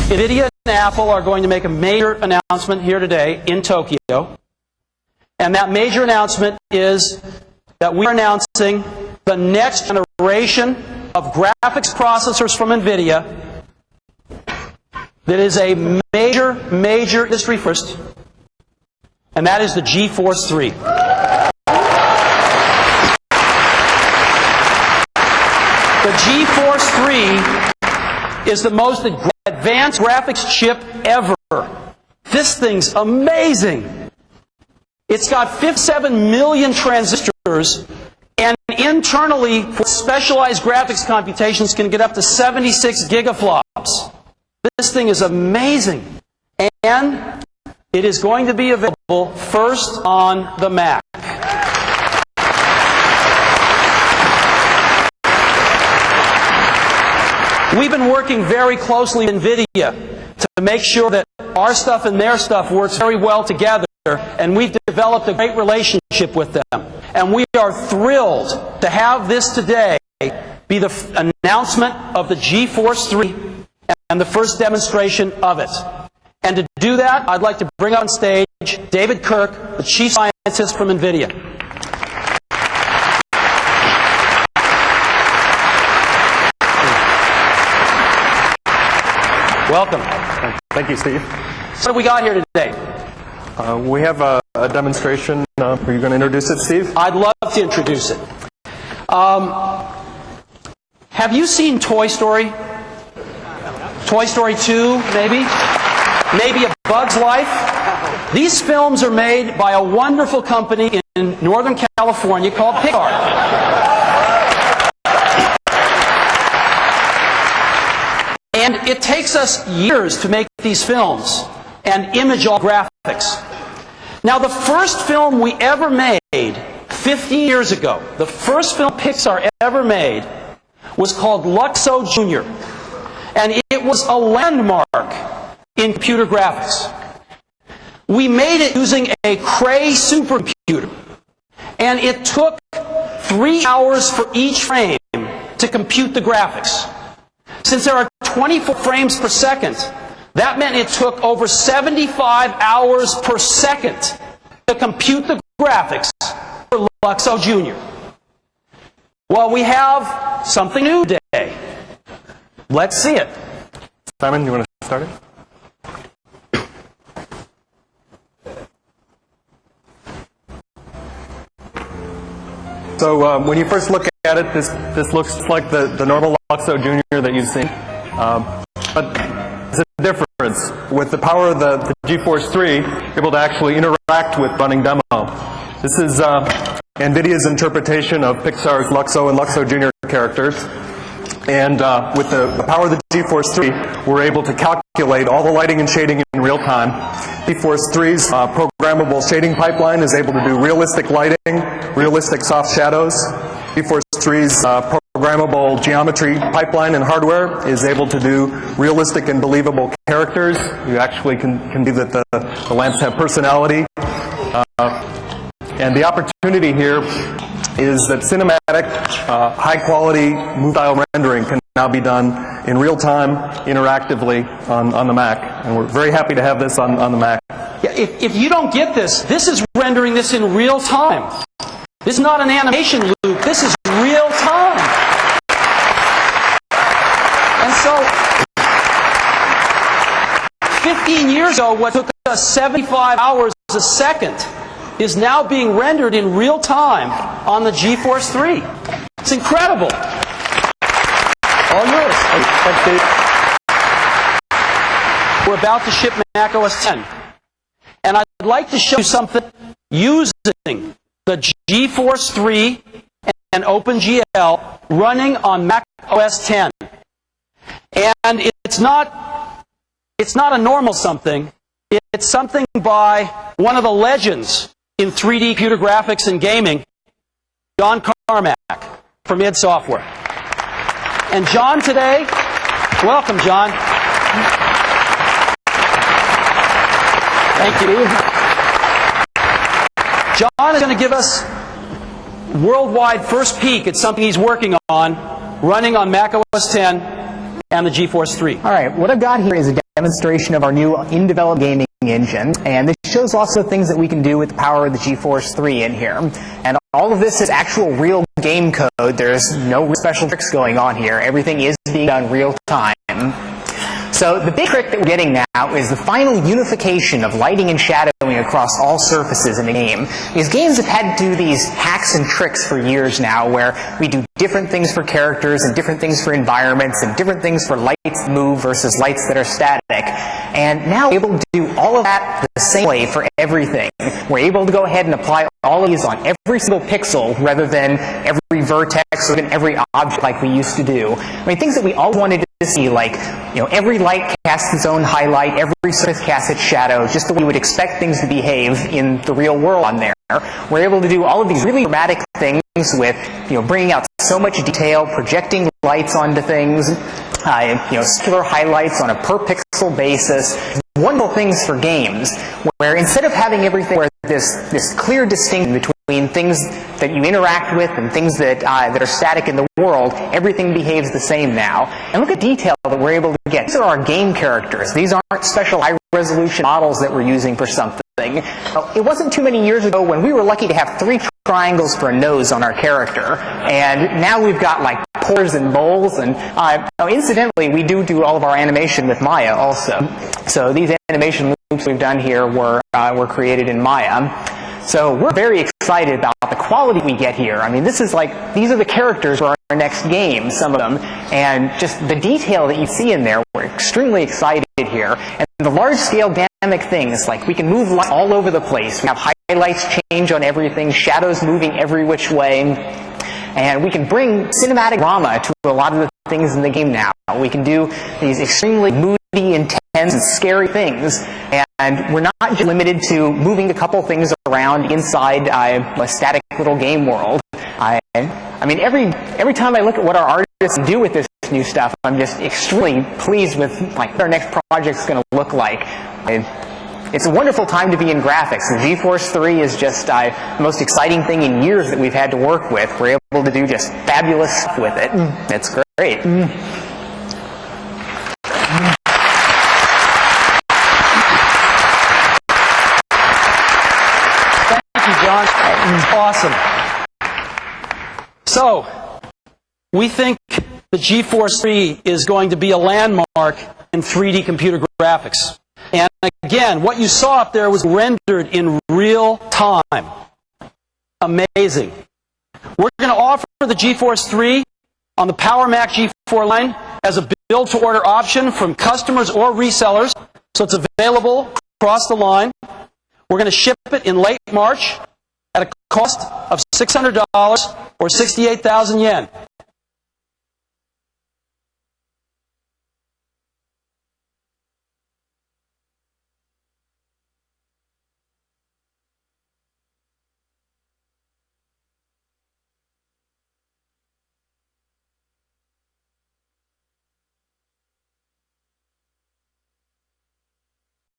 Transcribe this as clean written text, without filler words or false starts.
NVIDIA and Apple are going to make a major announcement here today in Tokyo. And that major announcement is that we are announcing the next generation of graphics processors from NVIDIA that is a major industry first, and that is the GeForce 3. The GeForce 3 is the most advanced graphics chip ever. This thing's amazing. It's got 57 million transistors, and internally, for specialized graphics computations, can get up to 76 gigaflops. This thing is amazing. And it is going to be available first on the Mac. We've been working very closely with NVIDIA to make sure that our stuff and their stuff works very well together, and we've developed a great relationship with them. And we are thrilled to have this today be the announcement of the GeForce 3 and the first demonstration of it. And to do that, I'd like to bring on stage David Kirk, the Chief Scientist from NVIDIA. Welcome. Thank you, Steve. So what do we got here today? We have a demonstration. Are you going to introduce it, Steve? I'd love to introduce it. Have you seen Toy Story? Toy Story 2, maybe? Maybe A Bug's Life? These films are made by a wonderful company in Northern California called Pixar. And it takes us years to make these films and image all graphics. Now, the first film we ever made 15 years ago, the first film Pixar ever made, was called Luxo Jr. And it was a landmark in computer graphics. We made it using a Cray supercomputer. And it took 3 hours for each frame to compute the graphics. Since there are 24 frames per second, that meant it took over 75 hours per second to compute the graphics for Luxo Jr. Well, we have something new today. Let's see it. Simon, you want to start it? So when you first look at it, this looks like the normal Luxo Jr. that you've seen. But there's a difference. With the power of the GeForce 3, you're able to actually interact with running demo. This is NVIDIA's interpretation of Pixar's Luxo and Luxo Jr. characters. And with the power of the GeForce 3, we're able to calculate all the lighting and shading in real time. GeForce 3's programmable shading pipeline is able to do realistic lighting, realistic soft shadows. GeForce 3's programmable geometry pipeline and hardware is able to do realistic and believable characters. You actually can see that the lamps have personality. And the opportunity here is that cinematic, high-quality, move-style rendering can now be done in real time, interactively on the Mac. And we're very happy to have this on the Mac. Yeah, if you don't get this, this is rendering this in real time. This is not an animation loop. This is real time. And so, 15 years ago, what took us 75 hours a second is now being rendered in real time on the GeForce 3. It's incredible. All yours. Thanks, Steve. We're about to ship Mac OS 10. And I'd like to show you something using the GeForce 3 and OpenGL running on Mac OS 10. And it's not a normal something. It's something by one of the legends in 3D computer graphics and gaming, John Carmack from Id Software. And John today, welcome John. Thank you. John is going to give us worldwide first peek at something he's working on, running on Mac OS 10 and the GeForce 3. All right, what I've got here is a demonstration of our new in-development gaming engine, and this shows lots of things that we can do with the power of the GeForce 3 in here. And all of this is actual real game code. There's no special tricks going on here. Everything is being done real time. So the big trick that we're getting now is the final unification of lighting and shadowing across all surfaces in the game. Because games have had to do these hacks and tricks for years now, where we do different things for characters and different things for environments and different things for lights that move versus lights that are static. And now we're able to do all of that the same way for everything. We're able to go ahead and apply all of these on every single pixel rather than every vertex or even every object like we used to do. I mean, things that we all wanted to see, like, every light casts its own highlight, every surface casts its shadow, just the way we would expect things to behave in the real world on there. We're able to do all of these really dramatic things with, bringing out so much detail, projecting lights onto things, circular highlights on a per pixel basis. Wonderful things for games, where instead of having everything where this clear distinction between things that you interact with and things that are static in the world, everything behaves the same now. And look at the detail that we're able to get. These are our game characters. These aren't special high-resolution models that we're using for something. It wasn't too many years ago when we were lucky to have 3 triangles for a nose on our character, and now we've got like pores and bowls, and incidentally, we do all of our animation with Maya also. So these animation loops we've done here were created in Maya. So we're very excited about the quality we get here. I mean, these are the characters for our next game, some of them, and just the detail that you see in there, we're extremely excited here. And the large-scale dynamic things, like we can move lights all over the place. We have highlights change on everything, shadows moving every which way, and we can bring cinematic drama to a lot of the things in the game now. We can do these extremely moody, intense, and scary things, and we're not just limited to moving a couple things around inside a static little game world. I mean, every time I look at what our artists do with this new stuff, I'm just extremely pleased with what our next project's going to look like. It's a wonderful time to be in graphics. The GeForce 3 is just the most exciting thing in years that we've had to work with. We're able to do just fabulous stuff with it. It's great. Thank you, John. Awesome. So, we think the GeForce 3 is going to be a landmark in 3D computer graphics. And again, what you saw up there was rendered in real time. Amazing. We're going to offer the GeForce 3 on the Power Mac G4 line as a build-to-order option from customers or resellers, so it's available across the line. We're going to ship it in late March at a cost of $600 or 68,000 yen.